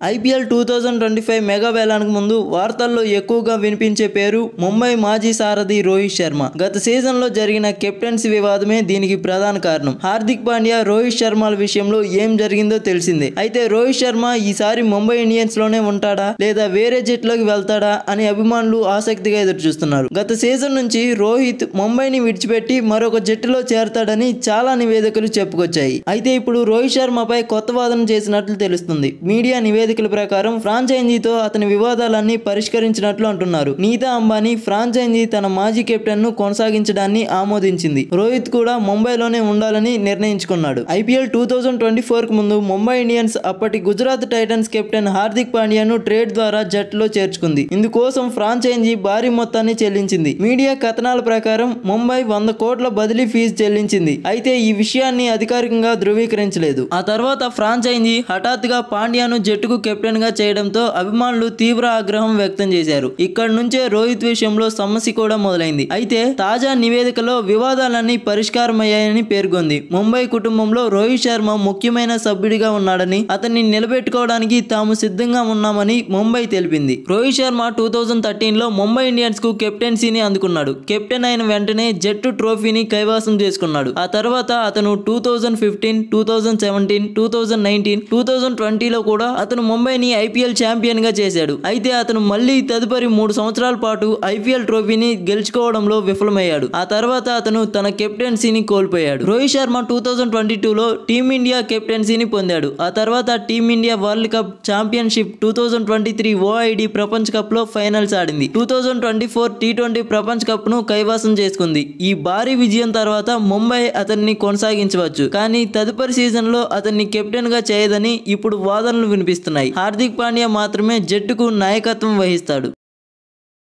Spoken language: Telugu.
ఐపీఎల్ 2025 మెగా వేలానికి ముందు వార్తల్లో ఎక్కువగా వినిపించే పేరు ముంబై మాజీ సారథి రోహిత్ శర్మ. గత సీజన్లో జరిగిన కెప్టెన్సీ వివాదమే దీనికి ప్రధాన కారణం. హార్దిక్ పాండ్యా, రోహిత్ శర్మల విషయంలో ఏం జరిగిందో తెలిసిందే. అయితే రోహిత్ శర్మ ఈసారి ముంబై ఇండియన్స్ లోనే ఉంటాడా లేదా వేరే జట్టులోకి వెళ్తాడా అని అభిమానులు ఆసక్తిగా ఎదురుచూస్తున్నారు. గత సీజన్ నుంచి రోహిత్ ముంబైని విడిచిపెట్టి మరొక జట్టులో చేరతాడని చాలా నివేదికలు చెప్పుకొచ్చాయి. అయితే ఇప్పుడు రోహిత్ శర్మపై కొత్త వాదన చేసినట్లు తెలుస్తుంది. మీడియా నివేదికల ప్రకారం ఫ్రాంచైజీతో అతని వివాదాలన్నీ పరిష్కరించినట్లు అంటున్నారు. నీతా అంబానీ ఫ్రాంచైజీ తన మాజీ కెప్టెన్ ను కొనసాగించడాన్ని ఆమోదించింది. రోహిత్ కూడా ముంబైలోనే ఉండాలని నిర్ణయించుకున్నాడు. ఐపీఎల్ 2024 కు ముందు ముంబై ఇండియన్స్ అప్పటి గుజరాత్ టైటన్స్ కెప్టెన్ హార్దిక్ పాండ్యాను ట్రేడ్ ద్వారా జట్టులో చేర్చుకుంది. ఇందుకోసం ఫ్రాంచైజీ భారీ మొత్తాన్ని చెల్లించింది. మీడియా కథనాల ప్రకారం ముంబై 100 కోట్ల బదిలీ ఫీజు చెల్లించింది. అయితే ఈ విషయాన్ని అధికారికంగా ధృవీకరించలేదు. ఆ తర్వాత ఫ్రాంచైజీ హఠాత్తుగా పాండ్యాను జట్టుకు కెప్టెన్ గా చేయడంతో అభిమానులు తీవ్ర ఆగ్రహం వ్యక్తం చేశారు. ఇక్కడి నుంచే రోహిత్ విషయంలో సమస్య కూడా మొదలైంది. అయితే తాజా నివేదికలో వివాదాలన్నీ పరిష్కారమయ్యాయని పేర్కొంది. ముంబై కుటుంబంలో రోహిత్ శర్మ ముఖ్యమైన సభ్యుడిగా ఉన్నాడని, అతన్ని నిలబెట్టుకోవడానికి తాము సిద్ధంగా ఉన్నామని ముంబై తెలిపింది. రోహిత్ శర్మ 2013లో ముంబై ఇండియన్స్ కు కెప్టెన్సీని అందుకున్నాడు. కెప్టెన్ అయిన వెంటనే జట్టు ట్రోఫీని కైవసం చేసుకున్నాడు. ఆ తర్వాత అతను 2015, 2017, 2019, 2020లో కూడా అతను ముంబైని ఐపీఎల్ ఛాంపియన్ గా చేశాడు. అయితే అతను మళ్ళీ తదుపరి 3 సంవత్సరాల పాటు ఐపీఎల్ ట్రోఫీని గెలుచుకోవడంలో విఫలమయ్యాడు. ఆ తర్వాత అతను తన కెప్టెన్సీని కోల్పోయాడు. రోహిత్ శర్మ 2022లో టీమిండియా కెప్టెన్సీని పొందాడు. ఆ తర్వాత టీమిండియా వరల్డ్ కప్, ఛాంపియన్షిప్, 2023 ఓఐడి ప్రపంచ కప్ లో ఫైనల్స్ ఆడింది. 2024 టీ20 ప్రపంచ కప్ ను కైవసం చేసుకుంది. ఈ భారీ విజయం తర్వాత ముంబై అతన్ని కొనసాగించవచ్చు, కానీ తదుపరి సీజన్ లో అతన్ని కెప్టెన్ గా చేయదని ఇప్పుడు వాదనలు వినిపిస్తున్నాయి. హార్దిక్ పాండ్యా మాత్రమే జట్టుకు నాయకత్వం వహిస్తాడు.